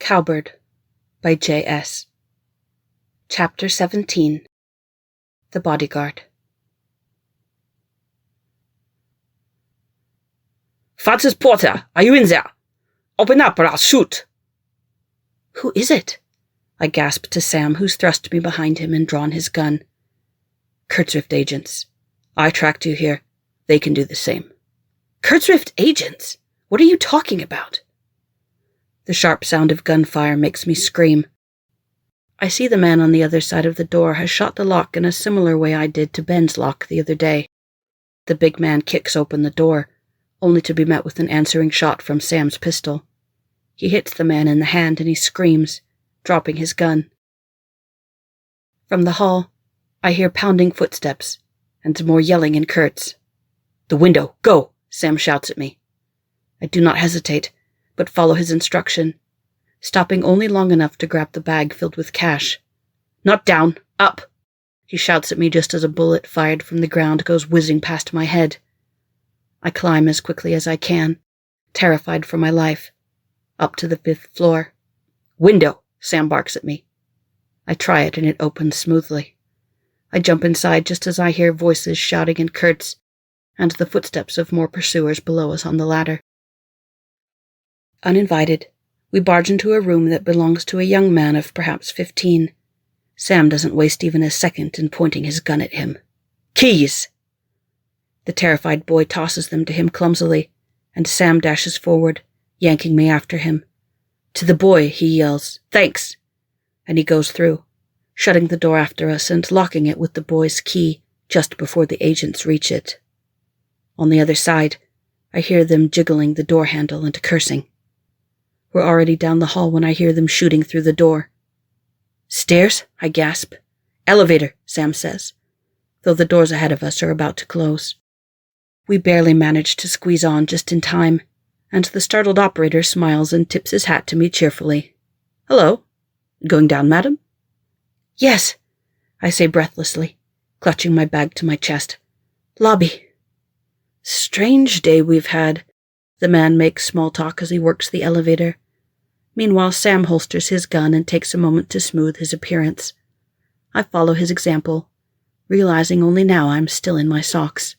Cowbird by Jae Ess. Chapter 17. The Bodyguard. Francis Porter, are you in there? Open up or I'll shoot. Who is it? I gasped to Sam, who's thrust me behind him and drawn his gun. Kurtzrift agents. I tracked you here. They can do the same. Kurtzrift agents? What are you talking about? The sharp sound of gunfire makes me scream. I see the man on the other side of the door has shot the lock in a similar way I did to Ben's lock the other day. The big man kicks open the door, only to be met with an answering shot from Sam's pistol. He hits the man in the hand and he screams, dropping his gun. From the hall, I hear pounding footsteps and more yelling in Kurtz. "The window, go!" Sam shouts at me. I do not hesitate, but follow his instruction, stopping only long enough to grab the bag filled with cash. "Not down, up!" He shouts at me just as a bullet fired from the ground goes whizzing past my head. I climb as quickly as I can, terrified for my life, up to the 5th floor. "Window!" Sam barks at me. I try it and it opens smoothly. I jump inside just as I hear voices shouting in Kurtz and the footsteps of more pursuers below us on the ladder. Uninvited, we barge into a room that belongs to a young man of perhaps 15. Sam doesn't waste even a second in pointing his gun at him. "Keys!" The terrified boy tosses them to him clumsily, and Sam dashes forward, yanking me after him. To the boy, he yells, "Thanks!" and he goes through, shutting the door after us and locking it with the boy's key just before the agents reach it. On the other side, I hear them jiggling the door handle and cursing. We're already down the hall when I hear them shooting through the door. "Stairs?" I gasp. "Elevator," Sam says, though the doors ahead of us are about to close. We barely manage to squeeze on just in time, and the startled operator smiles and tips his hat to me cheerfully. "Hello. Going down, madam?" "Yes," I say breathlessly, clutching my bag to my chest. "Lobby." "Strange day we've had." The man makes small talk as he works the elevator. Meanwhile, Sam holsters his gun and takes a moment to smooth his appearance. I follow his example, realizing only now I'm still in my socks.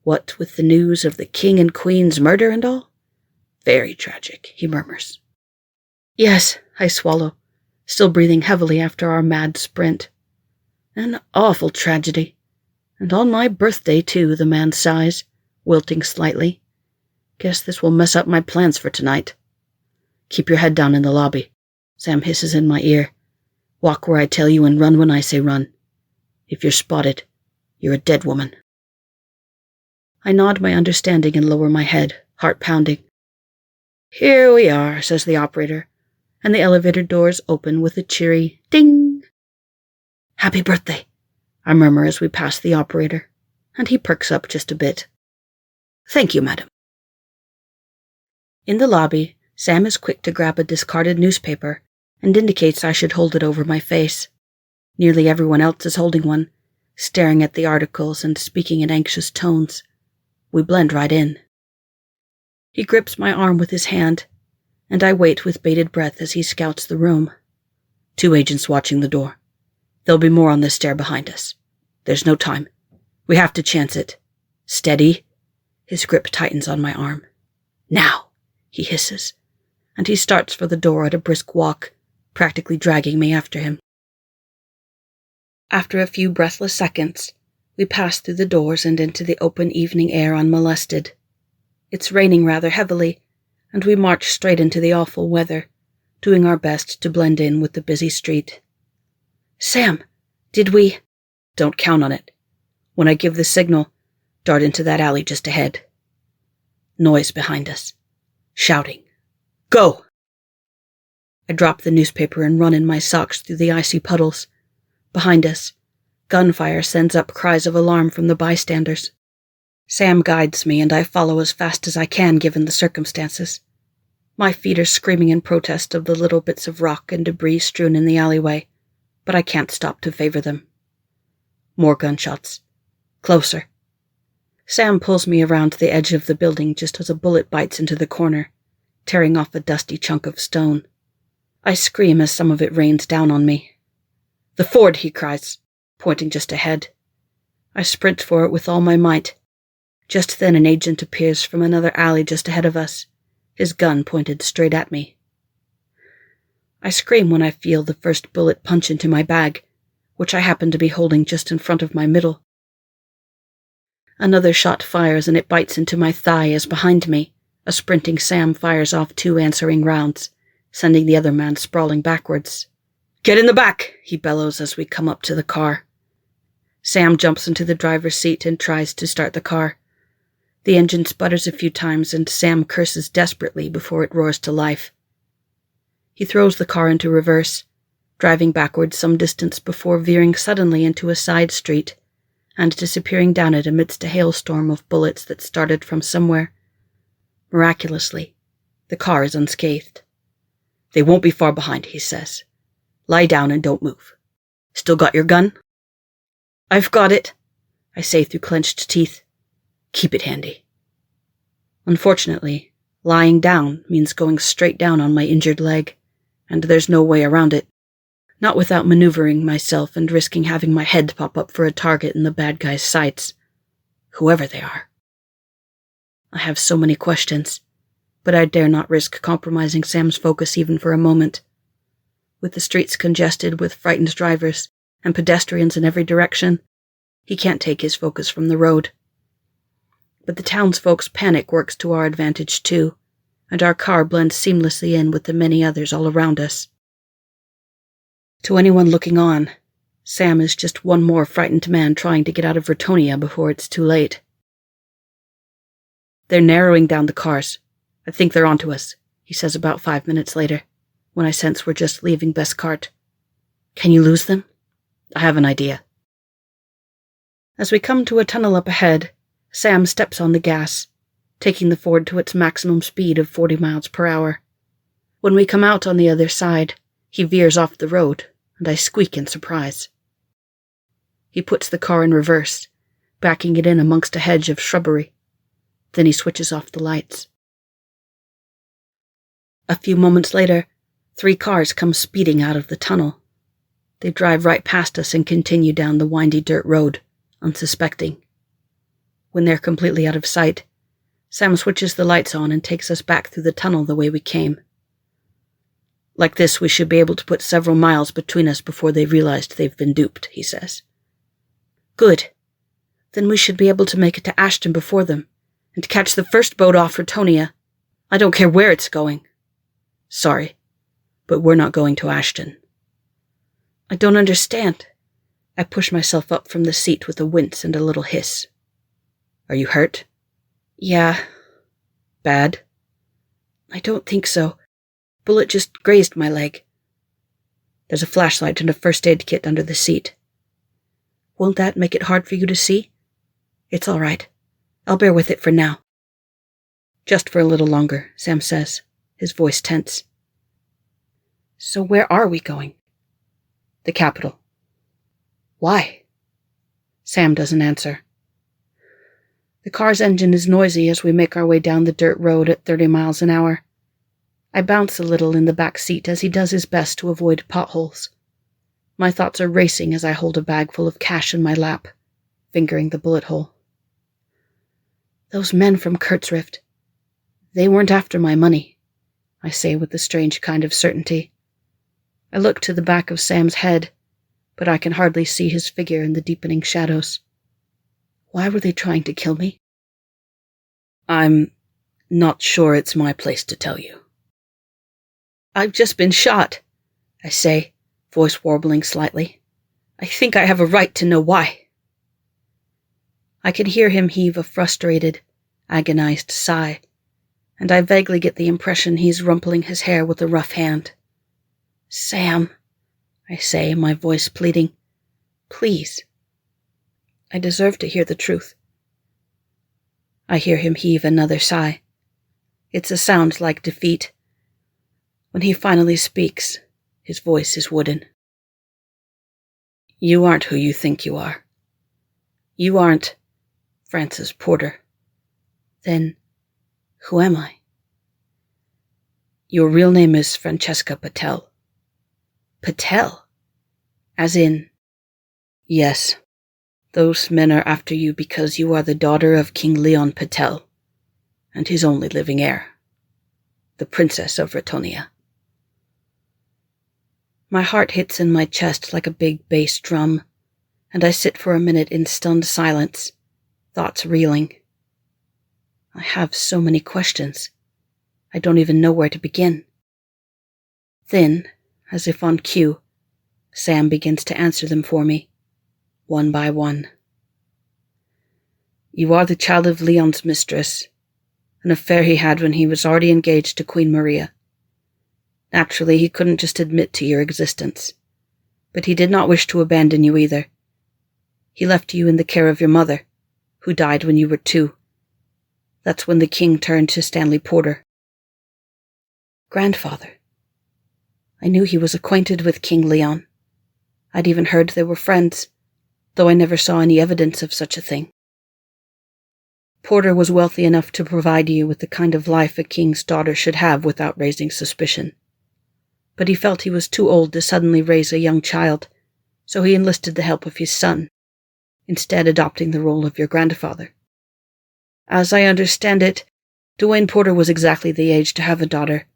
"What with the news of the king and queen's murder and all? Very tragic," he murmurs. "Yes," I swallow, still breathing heavily after our mad sprint. "An awful tragedy. And on my birthday, too," the man sighs, wilting slightly. "Guess this will mess up my plans for tonight." "Keep your head down in the lobby," Sam hisses in my ear. "Walk where I tell you and run when I say run. If you're spotted, you're a dead woman." I nod my understanding and lower my head, heart pounding. "Here we are," says the operator, and the elevator doors open with a cheery ding. "Happy birthday," I murmur as we pass the operator, and he perks up just a bit. "Thank you, madam." In the lobby, Sam is quick to grab a discarded newspaper and indicates I should hold it over my face. Nearly everyone else is holding one, staring at the articles and speaking in anxious tones. We blend right in. He grips my arm with his hand, and I wait with bated breath as he scouts the room. 2 agents watching the door. There'll be more on the stair behind us. There's no time. We have to chance it. Steady. His grip tightens on my arm. "Now," he hisses, and he starts for the door at a brisk walk, practically dragging me after him. After a few breathless seconds, we pass through the doors and into the open evening air unmolested. It's raining rather heavily, and we march straight into the awful weather, doing our best to blend in with the busy street. "Sam, did we—" "Don't count on it. When I give the signal, dart into that alley just ahead." Noise behind us. Shouting. "Go!" I drop the newspaper and run in my socks through the icy puddles. Behind us, gunfire sends up cries of alarm from the bystanders. Sam guides me, and I follow as fast as I can given the circumstances. My feet are screaming in protest of the little bits of rock and debris strewn in the alleyway, but I can't stop to favor them. More gunshots. Closer. Sam pulls me around the edge of the building just as a bullet bites into the corner, tearing off a dusty chunk of stone. I scream as some of it rains down on me. "The ford," he cries, pointing just ahead. I sprint for it with all my might. Just then an agent appears from another alley just ahead of us, his gun pointed straight at me. I scream when I feel the first bullet punch into my bag, which I happen to be holding just in front of my middle. Another shot fires and it bites into my thigh as behind me, a sprinting Sam fires off 2 answering rounds, sending the other man sprawling backwards. "Get in the back," he bellows as we come up to the car. Sam jumps into the driver's seat and tries to start the car. The engine sputters a few times and Sam curses desperately before it roars to life. He throws the car into reverse, driving backwards some distance before veering suddenly into a side street and disappearing down it amidst a hailstorm of bullets that started from somewhere. Miraculously, the car is unscathed. "They won't be far behind," he says. "Lie down and don't move. Still got your gun?" "I've got it," I say through clenched teeth. "Keep it handy." Unfortunately, lying down means going straight down on my injured leg, and there's no way around it. Not without maneuvering myself and risking having my head pop up for a target in the bad guy's sights. Whoever they are. I have so many questions, but I dare not risk compromising Sam's focus even for a moment. With the streets congested with frightened drivers and pedestrians in every direction, he can't take his focus from the road. But the townsfolk's panic works to our advantage too, and our car blends seamlessly in with the many others all around us. To anyone looking on, Sam is just one more frightened man trying to get out of Vertonia before it's too late. "They're narrowing down the cars. I think they're onto us," he says about 5 minutes later, when I sense we're just leaving Bescart. "Can you lose them?" "I have an idea." As we come to a tunnel up ahead, Sam steps on the gas, taking the Ford to its maximum speed of 40 miles per hour. When we come out on the other side, he veers off the road, and I squeak in surprise. He puts the car in reverse, backing it in amongst a hedge of shrubbery. Then he switches off the lights. A few moments later, 3 cars come speeding out of the tunnel. They drive right past us and continue down the windy dirt road, unsuspecting. When they're completely out of sight, Sam switches the lights on and takes us back through the tunnel the way we came. "Like this, we should be able to put several miles between us before they realized they've been duped," he says. "Good. Then we should be able to make it to Ashton before them, and catch the first boat off Vertonia. I don't care where it's going." "Sorry, but we're not going to Ashton." "I don't understand." I push myself up from the seat with a wince and a little hiss. "Are you hurt?" "Yeah." "Bad?" "I don't think so. Bullet just grazed my leg." "There's a flashlight and a first aid kit under the seat." "Won't that make it hard for you to see?" "It's all right. I'll bear with it for now." "Just for a little longer," Sam says, his voice tense. "So where are we going?" "The capital." "Why?" Sam doesn't answer. The car's engine is noisy as we make our way down the dirt road at 30 miles an hour. I bounce a little in the back seat as he does his best to avoid potholes. My thoughts are racing as I hold a bag full of cash in my lap, fingering the bullet hole. "Those men from Kurtzrift, they weren't after my money," I say with a strange kind of certainty. I look to the back of Sam's head, but I can hardly see his figure in the deepening shadows. Why were they trying to kill me? "I'm not sure it's my place to tell you." "I've just been shot," I say, voice warbling slightly. "I think I have a right to know why." I can hear him heave a frustrated, agonized sigh, and I vaguely get the impression he's rumpling his hair with a rough hand. "Sam," I say, my voice pleading, "please. I deserve to hear the truth." I hear him heave another sigh. It's a sound like defeat. When he finally speaks, his voice is wooden. "You aren't who you think you are. You aren't Francis Porter." "Then, who am I?" "Your real name is Francesca Patel," Patel? As in... Yes. Those men are after you because you are the daughter of King Leon Patel, and his only living heir, the Princess of Ratonia. My heart hits in my chest like a big bass drum, and I sit for a minute in stunned silence, thoughts reeling. I have so many questions. I don't even know where to begin. Then, as if on cue, Sam begins to answer them for me, one by one. You are the child of Leon's mistress, an affair he had when he was already engaged to Queen Maria. Naturally, he couldn't just admit to your existence, but he did not wish to abandon you either. He left you in the care of your mother, who died when you were 2. That's when the king turned to Stanley Porter. Grandfather. I knew he was acquainted with King Leon. I'd even heard they were friends, though I never saw any evidence of such a thing. Porter was wealthy enough to provide you with the kind of life a king's daughter should have without raising suspicion. But he felt he was too old to suddenly raise a young child, so he enlisted the help of his son, instead adopting the role of your grandfather. As I understand it, Dwayne Porter was exactly the age to have a daughter,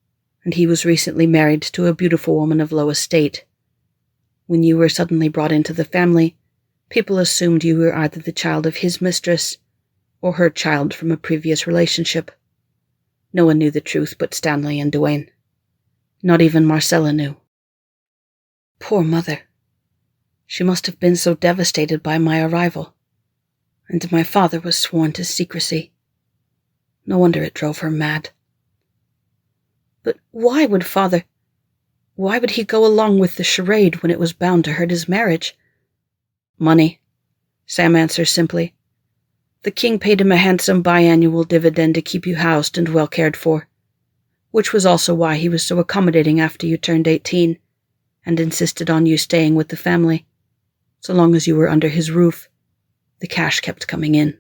and he was recently married to a beautiful woman of low estate. When you were suddenly brought into the family, people assumed you were either the child of his mistress or her child from a previous relationship. No one knew the truth but Stanley and Dwayne. Not even Marcella knew. Poor mother. She must have been so devastated by my arrival. And my father was sworn to secrecy. No wonder it drove her mad. But why would he go along with the charade when it was bound to hurt his marriage? Money, Sam answers simply. The king paid him a handsome biannual dividend to keep you housed and well cared for, which was also why he was so accommodating after you turned 18 and insisted on you staying with the family. So long as you were under his roof, the cash kept coming in.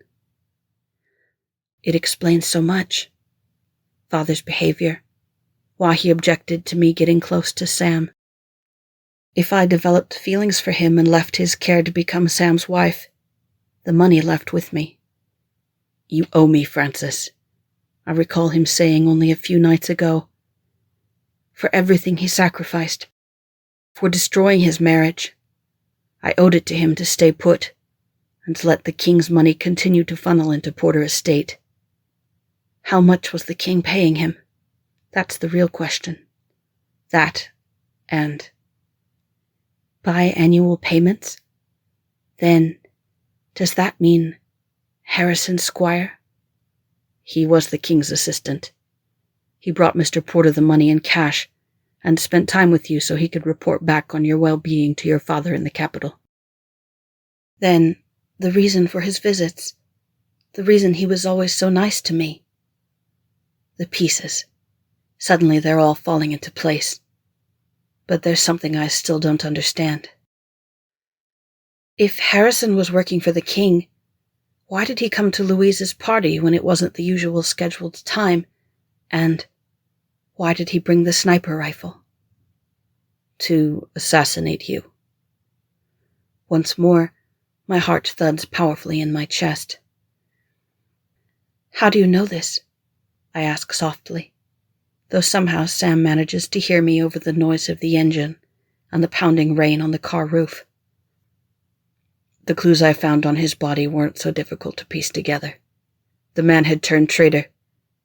It explains so much. Father's behavior, why he objected to me getting close to Sam. If I developed feelings for him and left his care to become Sam's wife, the money left with me. You owe me, Francis, I recall him saying only a few nights ago. For everything he sacrificed, for destroying his marriage, I owed it to him to stay put and let the king's money continue to funnel into Porter Estate. How much was the king paying him? That's the real question. That, and biannual payments? Then, does that mean Harrison Squire? He was the king's assistant. He brought Mr. Porter the money in cash and spent time with you so he could report back on your well-being to your father in the capital. Then, the reason for his visits, the reason he was always so nice to me. The pieces. Suddenly they're all falling into place. But there's something I still don't understand. If Harrison was working for the king, why did he come to Louise's party when it wasn't the usual scheduled time? And why did he bring the sniper rifle? To assassinate you. Once more, my heart thuds powerfully in my chest. How do you know this? I ask softly, though somehow Sam manages to hear me over the noise of the engine and the pounding rain on the car roof. The clues I found on his body weren't so difficult to piece together. The man had turned traitor,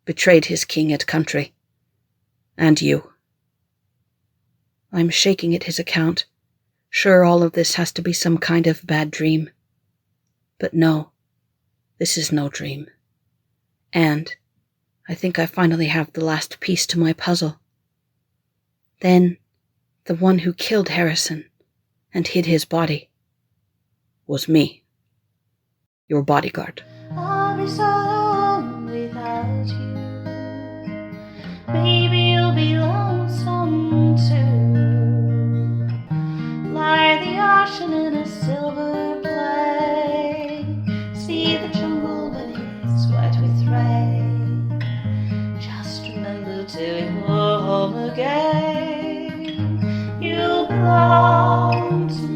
betrayed his king and country. And you. I'm shaking at his account, sure all of this has to be some kind of bad dream. But no, this is no dream. And I think I finally have the last piece to my puzzle. Then, the one who killed Harrison and hid his body was me, your bodyguard. I'll be so alone without you. Maybe you'll be lonesome too. Lie the ocean in a silver plate. See the jungle when it's wet with rain. Just remember till you're home again. You'll belong to